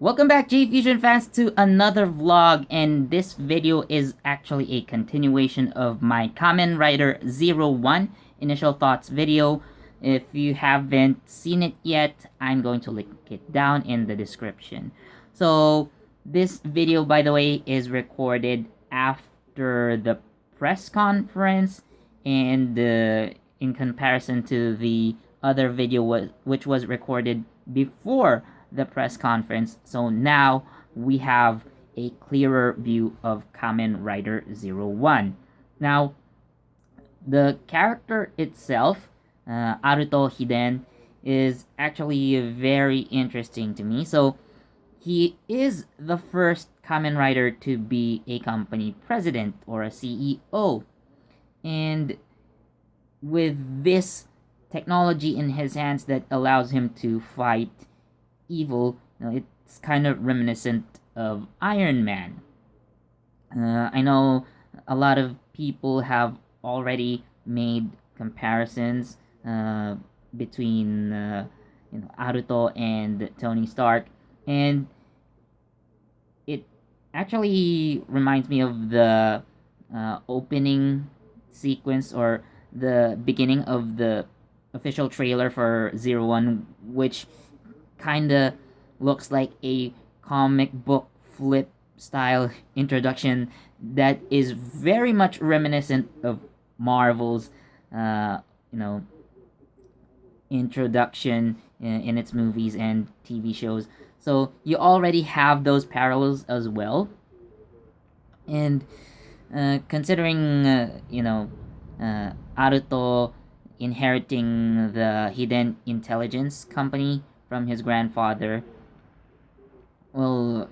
Welcome back, J-Fusion fans, to another vlog, and this video is actually a continuation of my Kamen Rider 01 initial thoughts video. If you haven't seen it yet, I'm going to link it down in the description. So, this video, by the way, is recorded after the press conference, and in comparison to the other video which was recorded before the press conference. So now we have a clearer view of Kamen Rider 01. Now, the character itself, Aruto Hiden, is actually very interesting to me. So, he is the first Kamen Rider to be a company president or a CEO. And with this technology in his hands that allows him to fight evil, it's kind of reminiscent of Iron Man. I know a lot of people have already made comparisons between Naruto and Tony Stark, and it actually reminds me of the opening sequence or the beginning of the official trailer for Zero One, which kind of looks like a comic book flip style introduction that is very much reminiscent of Marvel's, uh, you know, introduction in its movies and TV shows. So you already have those parallels as well. And considering, Aruto inheriting the hidden intelligence company from his grandfather, well,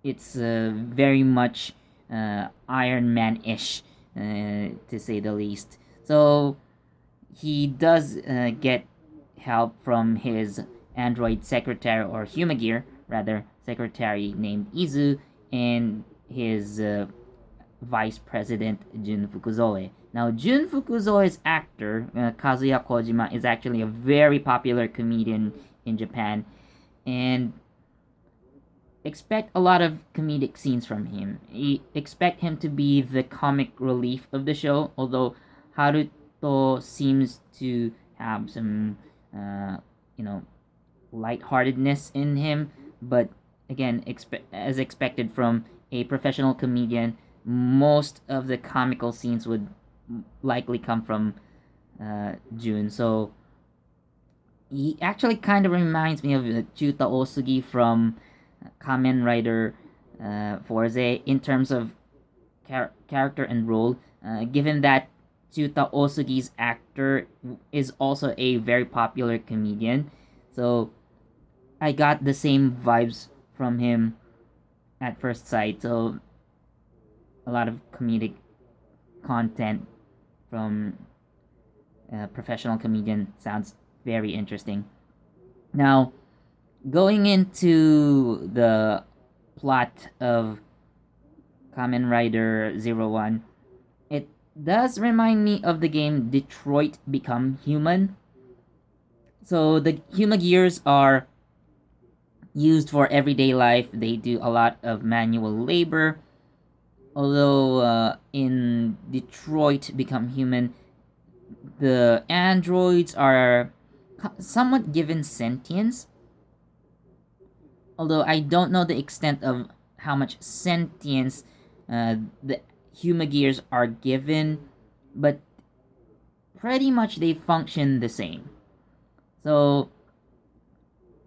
it's very much Iron Man ish, to say the least. So he does get help from his android secretary, or Humagear, rather, secretary named Izu, and his vice president Jun Fukuzoe. Now, Jun Fukuzoe's actor, Kazuya Kojima, is actually a very popular comedian in Japan, and expect a lot of comedic scenes from him. Expect him to be the comic relief of the show, although Haruto seems to have some, uh, you know, lightheartedness in him, but again, as expected from a professional comedian, most of the comical scenes would likely come from June. So he actually kind of reminds me of Chuta Osugi from Kamen Rider Forze in terms of character and role, given that Chuta Osugi's actor is also a very popular comedian. So I got the same vibes from him at first sight. So a lot of comedic content from a professional comedian sounds very interesting. Now, going into the plot of Kamen Rider 01, it does remind me of the game Detroit Become Human. So the Human Gears are used for everyday life. They do a lot of manual labor. Although in Detroit Become Human, the androids are somewhat given sentience. Although I don't know the extent of how much sentience the Humagears are given, but pretty much they function the same. So,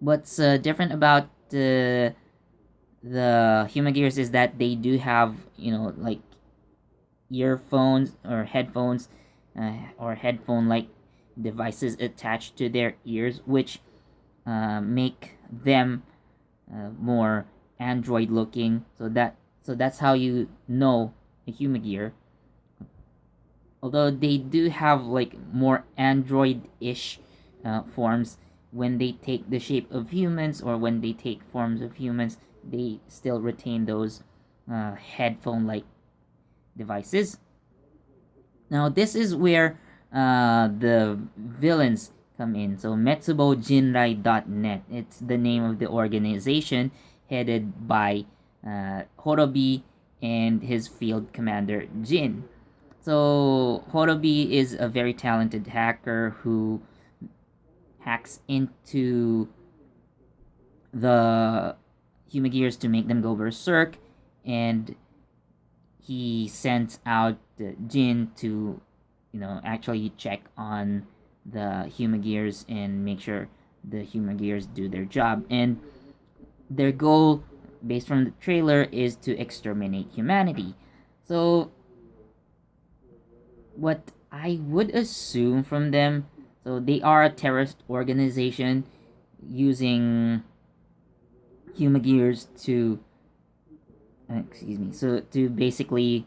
what's different about the Humagears is that they do have, like earphones or headphones, or headphone-like devices attached to their ears, which make them more android looking. So that's how you know a Humagear. Although they do have like more android-ish forms, when they take the shape of humans or when they take forms of humans, they still retain those headphone-like devices. Now, this is where the villains come in. So metsubojinrai.net, it's the name of the organization headed by Horobi and his field commander Jin. So Horobi is a very talented hacker who hacks into the Humagears to make them go berserk, and he sends out Jin to, actually check on the Humagears and make sure the Humagears do their job. And their goal, based from the trailer, is to exterminate humanity. So, what I would assume from them, so they are a terrorist organization using Humagears to, so to basically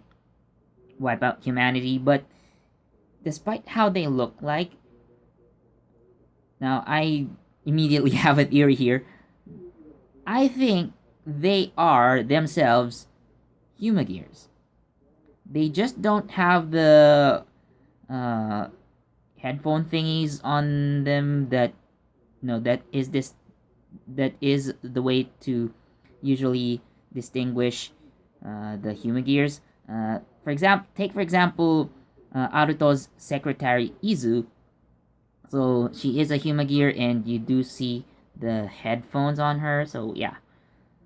wipe out humanity. But despite how they look like, now I immediately have a theory here. I think they are themselves Humagears. They just don't have the uh, headphone thingies on them that, that is the way to usually distinguish the Humagears. For example, Aruto's secretary Izu. So she is a Humagear, and you do see the headphones on her. So yeah,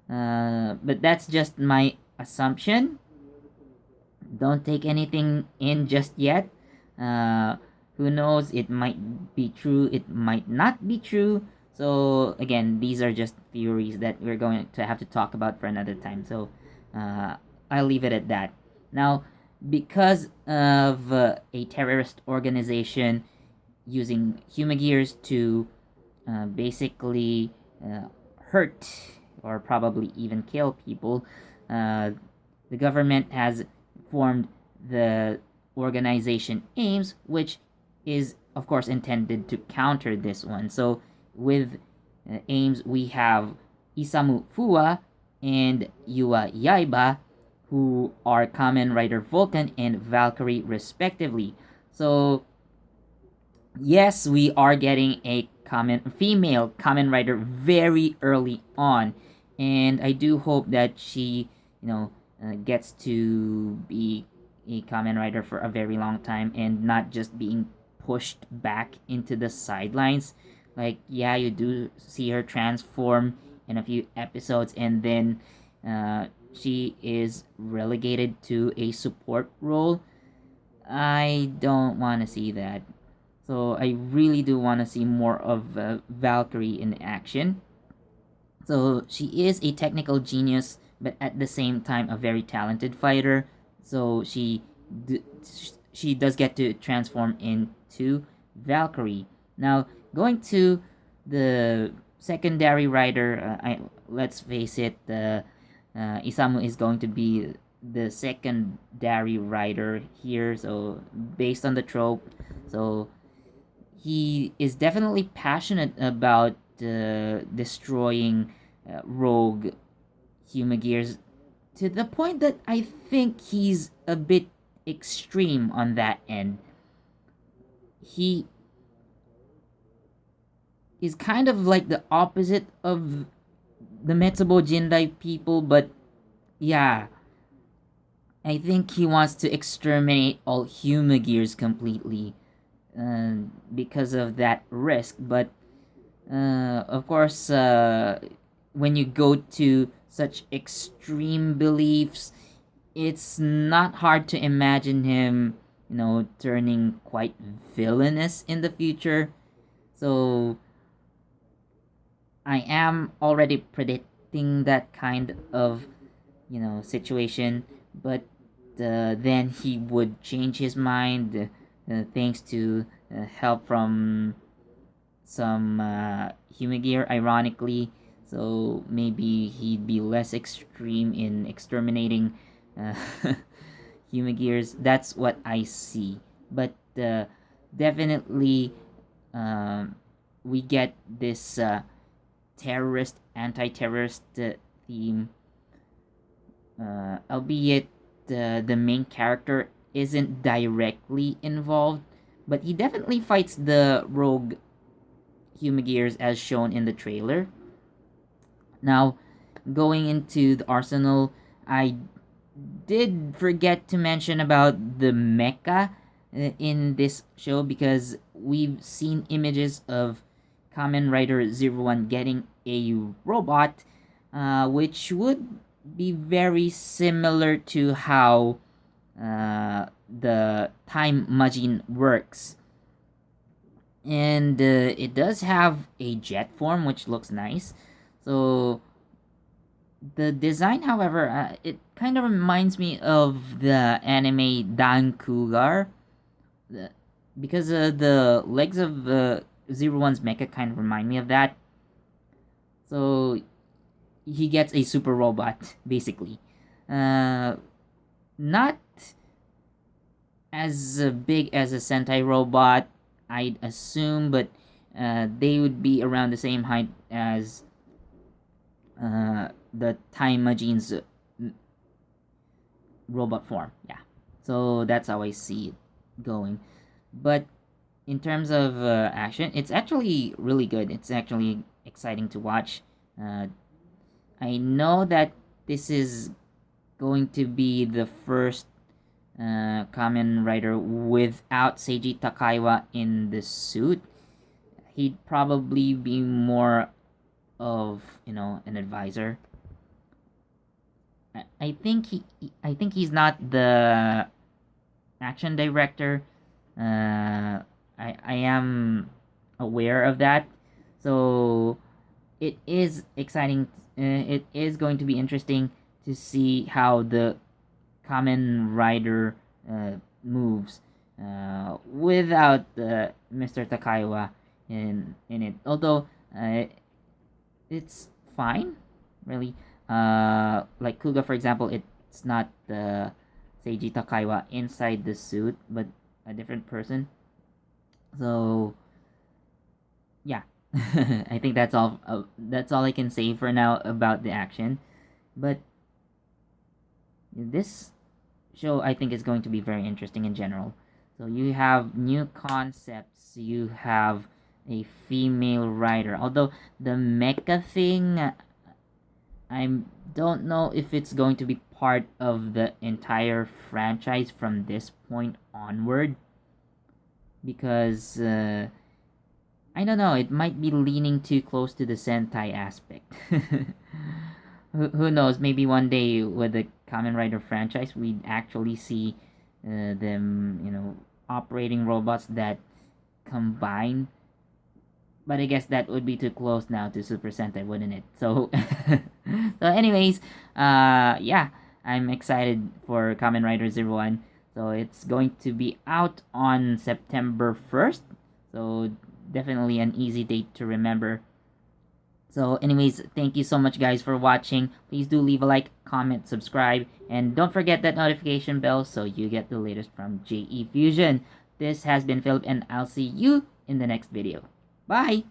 but that's just my assumption. Don't take anything in just yet. Who knows? It might be true. It might not be true. So again, these are just theories that we're going to have to talk about for another time. So I'll leave it at that. Now, because of a terrorist organization using Humagears to basically hurt or probably even kill people, the government has formed the organization Ames, which is of course intended to counter this one. So with Ames, we have Isamu Fuwa and Yua Yaiba, who are Kamen Rider Vulcan and Valkyrie respectively. So yes, we are getting a female Kamen Rider very early on, and I do hope that she, gets to be a Kamen Rider for a very long time and not just being pushed back into the sidelines. Like, yeah, you do see her transform in a few episodes, and then she is relegated to a support role. I don't want to see that. So I really do want to see more of Valkyrie in action. So she is a technical genius, but at the same time a very talented fighter. So she does get to transform into Valkyrie. Now, going to the secondary rider, let's face it, Isamu is going to be the secondary rider here. So based on the trope, so he is definitely passionate about destroying rogue Humagears to the point that I think he's a bit extreme on that end. He is kind of like the opposite of the Metsubo Jindai people, but yeah, I think he wants to exterminate all Humagears completely because of that risk. But of course, when you go to such extreme beliefs, it's not hard to imagine him, turning quite villainous in the future. So I am already predicting that kind of, situation, but then he would change his mind thanks to help from some Humagear, ironically. So maybe he'd be less extreme in exterminating uh, Humagears. That's what I see. But definitely, we get this terrorist, anti-terrorist theme, albeit the main character isn't directly involved, but he definitely fights the rogue Humagears as shown in the trailer. Now, going into the arsenal, I did forget to mention about the mecha in this show, because we've seen images of Kamen Rider Zero One getting a robot, which would be very similar to how the time machine works. And it does have a jet form, which looks nice. So the design, however, it kind of reminds me of the anime Dan Cougar, the, because the legs of Zero One's mecha kind of remind me of that. So he gets a super robot, basically. Not as big as a Sentai robot, I'd assume, but they would be around the same height as the Time Majine's robot form. Yeah, so that's how I see it going. But in terms of action, it's actually really good. It's actually exciting to watch. I know that this is going to be the first Kamen Rider without Seiji Takaiwa in the suit. He'd probably be more of, an advisor. I think he's not the action director. I am aware of that, so it is exciting. It is going to be interesting to see how the Kamen Rider moves without Mr. Takaiwa in it. Although it's fine, really. Like Kuga, for example, it's not the Seiji Takaiwa inside the suit, but a different person. So yeah, I think that's all. That's all I can say for now about the action. But this show, I think, is going to be very interesting in general. So you have new concepts. You have a female writer. Although the mecha thing, I don't know if it's going to be part of the entire franchise from this point onward, because I don't know, it might be leaning too close to the Sentai aspect. Who knows? Maybe one day with the Kamen Rider franchise, we'd actually see them, operating robots that combine. But I guess that would be too close now to Super Sentai, wouldn't it? So, so anyways, yeah, I'm excited for Kamen Rider Zero One. So it's going to be out on September 1st. So definitely an easy date to remember. So anyways, thank you so much guys for watching. Please do leave a like, comment, subscribe, and don't forget that notification bell so you get the latest from JE Fusion. This has been Philip, and I'll see you in the next video. Bye!